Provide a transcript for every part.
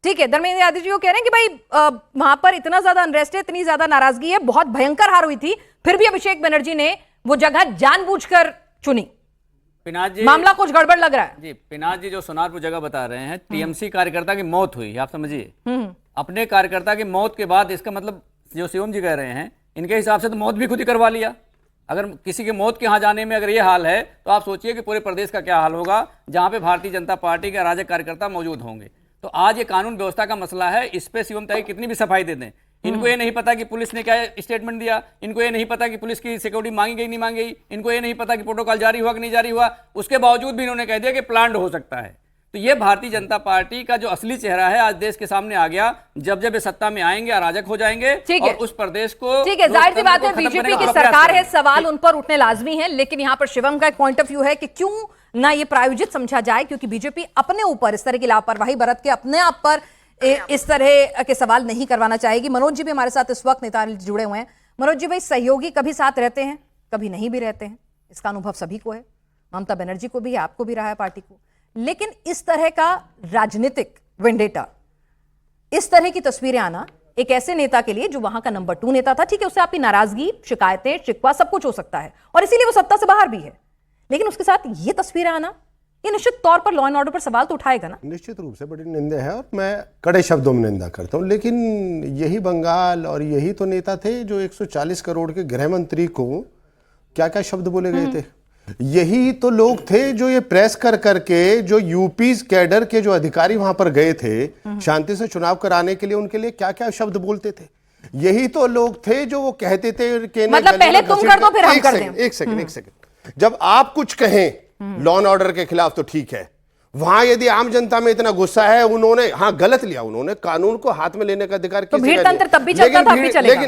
ठीक है, धर्मेंद्र यादव जी वो कह रहे हैं कि भाई वहां पर इतना ज्यादा अनरेस्ट है, इतनी ज्यादा नाराजगी है, बहुत भयंकर हार हुई थी, फिर भी अभिषेक बनर्जी ने वो जगह जानबूझकर चुनी। पिनाक जी, मामला कुछ गड़बड़ लग रहा है जी। पिनाक जी जो सोनारपुर जगह बता रहे हैं, टीएमसी कार्यकर्ता की मौत हुई, आप समझिए। अपने कार्यकर्ता की मौत के बाद इसका मतलब जो शिवम जी कह रहे हैं, इनके हिसाब से तो मौत भी खुद ही करवा लिया। अगर किसी के मौत के यहाँ जाने में अगर ये हाल है, तो आप सोचिए कि पूरे प्रदेश का क्या हाल होगा, जहां पे भारतीय जनता पार्टी के अराजक कार्यकर्ता मौजूद होंगे। तो आज ये कानून व्यवस्था का मसला है, इस पे शिवम ताई कितनी भी सफाई दे दें, इनको ये नहीं पता कि पुलिस ने क्या स्टेटमेंट दिया, इनको ये नहीं पता कि पुलिस की सिक्योरिटी मांगी गई नहीं मांगी गई, इनको ये नहीं पता कि प्रोटोकॉल जारी हुआ कि नहीं जारी हुआ, उसके बावजूद भी इन्होंने कह दिया कि प्लान्ड हो सकता है। तो ये भारतीय जनता पार्टी का जो असली चेहरा है आज देश के सामने आ गया। जब जब ये सत्ता में आएंगे अराजक हो जाएंगे और उस प्रदेश को, ठीक है, जाहिर सी बात है बीजेपी की सरकार है, सवाल उन पर उठने लाजमी है, लेकिन यहां पर शिवम का एक पॉइंट ऑफ व्यू है कि क्यों ना ये प्रायोजित समझा जाए, क्योंकि बीजेपी अपने ऊपर इस तरह की लापरवाही बरत के अपने आप पर इस तरह के सवाल नहीं करवाना चाहेगी। मनोज जी भी हमारे साथ इस वक्त नेता जुड़े हुए हैं। मनोज जी, भाई सहयोगी कभी साथ रहते हैं, कभी नहीं भी रहते हैं, इसका अनुभव सभी को है, ममता बनर्जी को भी है, आपको भी रहा है, पार्टी को। लेकिन इस तरह का राजनीतिक वेंडेटा, इस तरह की तस्वीरें आना एक ऐसे नेता के लिए जो वहां का नंबर 2 नेता था, ठीक है, उससे आपकी नाराजगी, शिकायतें, शिकवा सब कुछ हो सकता है और इसीलिए वो सत्ता से बाहर भी है, लेकिन उसके साथ ये तस्वीरें आना, ये निश्चित तौर पर लॉ एंड ऑर्डर पर सवाल तो उठाएगा ना। निश्चित रूप से बड़ी निंदा है और मैं कड़े शब्दों में निंदा करता हूं, लेकिन यही बंगाल और यही तो नेता थे जो 140 करोड़ के गृह मंत्री को क्या क्या शब्द बोले गए थे। यही तो लोग थे जो ये प्रेस कर करके, जो यूपी कैडर के जो अधिकारी वहां पर गए थे शांति से चुनाव कराने के लिए, उनके लिए क्या क्या शब्द बोलते थे। यही तो लोग थे जो वो कहते थे कि मतलब पहले तुम कर दो फिर हम कर दें। एक सेकंड, जब आप कुछ कहें लॉ एंड ऑर्डर के खिलाफ तो ठीक है, वहां यदि आम जनता में इतना गुस्सा है, उन्होंने गलत लिया, उन्होंने कानून को हाथ में लेने का अधिकार तो भीड़ तंत्र तब भी चलता था,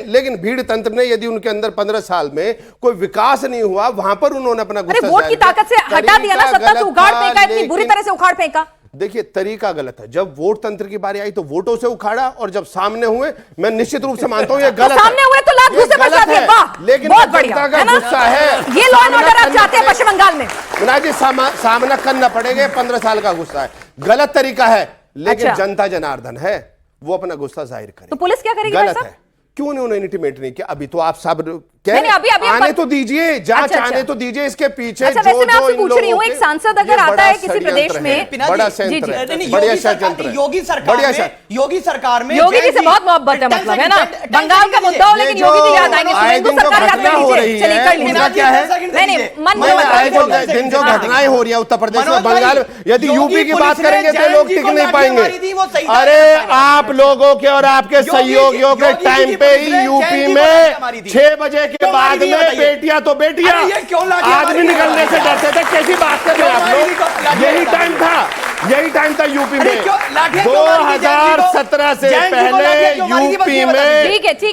लेकिन भीड़ तंत्र ने यदि उनके अंदर 15 साल में कोई विकास नहीं हुआ, वहां पर उन्होंने अपना गुस्सा वोट की ताकत से हटा दिया ना, सत्ता से उखाड़ फेंका, इतनी बुरी तरह से उखाड़ फेंका। देखिए तरीका गलत है। जब वोट तंत्र की बारी आई तो वोटों से उखाड़ा, और जब सामने हुए, मैं निश्चित रूप से मानता हूं ये गलत है। सामने हुए तो लाख गुस्से बरसा दिए, वाह, लेकिन बहुत बढ़िया, का गुस्सा है, ये लॉ एंड ऑर्डर आप चाहते हैं पश्चिम बंगाल में। मीना जी, सामना करना पड़ेगा, 15 साल का गुस्सा है, गलत तरीका है, लेकिन जनता जनार्दन है, वो अपना गुस्सा जाहिर करे। तो पुलिस क्या करेगी? गलत है, क्यों नहीं उन्होंने इंटीमेट नहीं किया? अभी तो आप सब अभी आने तो दीजिए, जांच आने तो दीजिए, इसके पीछे वैसे मैं आपसे पूछ रही हूँ, एक सांसद अगर आता है किसी प्रदेश में, बड़ा षड्यंत्र है, बढ़िया षड्यंत्र, योगी सरकार में योगी जी से बहुत मोहब्बत है, मतलब है ना, बंगाल का मुद्दा हो, लेकिन योगी जी याद आएंगे, सरकार याद कर लीजिए, चलिए कर लीजिए। क्या है, दिन जो घटनाएं हो रही है उत्तर प्रदेश में, बंगाल, यदि यूपी की बात करेंगे तो लोग टिक नहीं पाएंगे। अरे आप लोगों के और आपके सहयोगियों के टाइम पे ही यूपी में 6 बजे के बाद में बेटियां तो बेटियां, आदमी निकलने से डरते थे। कैसी बात कर रहे हैं आप लोग? यही टाइम था यूपी में 2017 से पहले यूपी में। ठीक है 6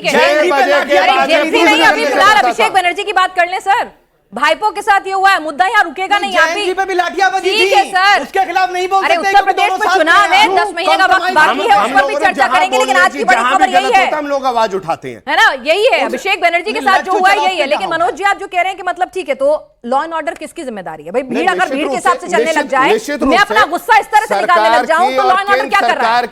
बजे के बाद नहीं, अभी फिलहाल अभिषेक बनर्जी की बात कर लें सर। भाईपो के साथ ये हुआ है, मुद्दा यहाँ रुकेगा नहीं। आप पे भी लाठियां बजी थी, ठीक है सर, उसके खिलाफ नहीं बोल सकते। उत्तर प्रदेश में चुनाव है, 10 महीने का वक्त बाकी है, उस पर भी चर्चा करेंगे, लेकिन आज की बड़ी खबर यही है, हम लोग आवाज उठाते हैं, है ना, यही है अभिषेक बनर्जी के साथ जो हुआ है यही है। लेकिन मनोज जी आप जो कह रहे हैं कि मतलब ठीक है, तो लॉ एंड ऑर्डर किसकी जिम्मेदारी है? भाई भीड़ अगर भीड़ के हिसाब से चलने लग जाए, मैं अपना गुस्सा इस तरह से निकालने लग जाऊं, तो लॉ एंड ऑर्डर क्या कर रहा है?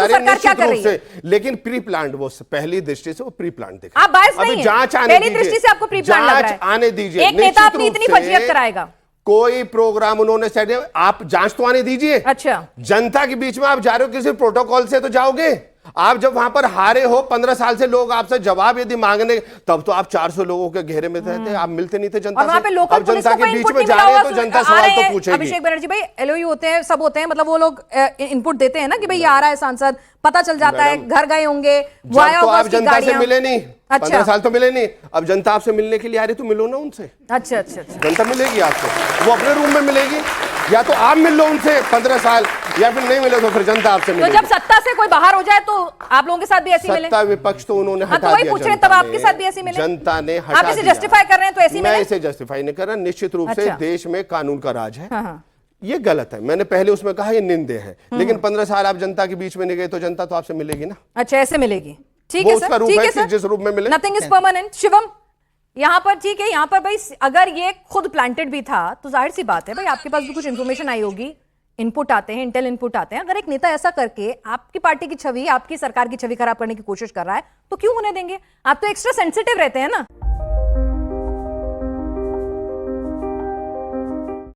सरकार क्या कर रही है? लेकिन प्री प्लान्ड, वो पहली दृष्टि से वो प्री प्लान्ड दिखा। आप बायस नहीं है, पहली दृष्टि से आपको प्री प्लान लग रहा है, आने दीजिए, एक नेता अपनी इतनी फजीयत कराएगा। कोई प्रोग्राम उन्होंने सेट, आप जांच तो आने दीजिए। अच्छा, जनता के बीच में आप जा रहे हो, किसी प्रोटोकॉल से तो जाओगे। आप जब वहां पर हारे हो, 15 साल से लोग आपसे जवाब यदि मांगने, तब तो आप 400 लोगों के घेरे में थे, आप मिलते नहीं थे जनता से। अब जनता के बीच में जा रहे हैं तो जनता सवाल तो पूछेगी। अभिषेक बनर्जी भाई, एलओयू होते हैं, सब होते हैं, मतलब वो लोग इनपुट देते हैं ना कि भाई ये आ रहा है सांसद, पता चल जाता है, घर गए होंगे, तो आप जनता से मिले नहीं, 15 साल तो मिले नहीं, अब जनता आपसे मिलने के लिए आ रही तो मिलो ना उनसे। अच्छा, जनता मिलेगी आपसे, वो अपने रूम में मिलेगी, या तो आप मिल लो उनसे 15 साल, या फिर नहीं मिले तो फिर जनता आपसे मिलेगी। तो जब सत्ता से कोई बाहर हो जाए तो आप लोगों के साथ भी ऐसी मिले? सत्ता विपक्ष तो उन्होंने हटा दिया, पूछ रहे तब आपके साथ भी ऐसी मिले? जनता ने हटा आप इसे जस्टिफाई कर रहे हैं तो ऐसी मिले? मैं इसे जस्टिफाई नहीं कर रहा, निश्चित रूप से देश में कानून का राज है, ये गलत है। मैंने पहले उसमें कहा ये निंदे है, लेकिन 15 साल आप जनता के बीच में नहीं गए तो जनता तो आपसे मिलेगी ना। अच्छा, ऐसे मिलेगी, ठीक है सर, ठीक है सर, जिस रूप में मिले, नथिंग इज परमानेंट। शिवम, यहाँ पर ठीक है, यहाँ पर भाई अगर ये खुद प्लांटेड भी था तो जाहिर सी बात है भाई आपके पास भी कुछ इंफॉर्मेशन आई होगी इनपुट आते हैं, इंटेल इनपुट आते हैं, अगर एक नेता ऐसा करके आपकी पार्टी की छवि, आपकी सरकार की छवि खराब करने की कोशिश कर रहा है तो क्यों होने देंगे? आप तो एक्स्ट्रा सेंसिटिव रहते हैं ना।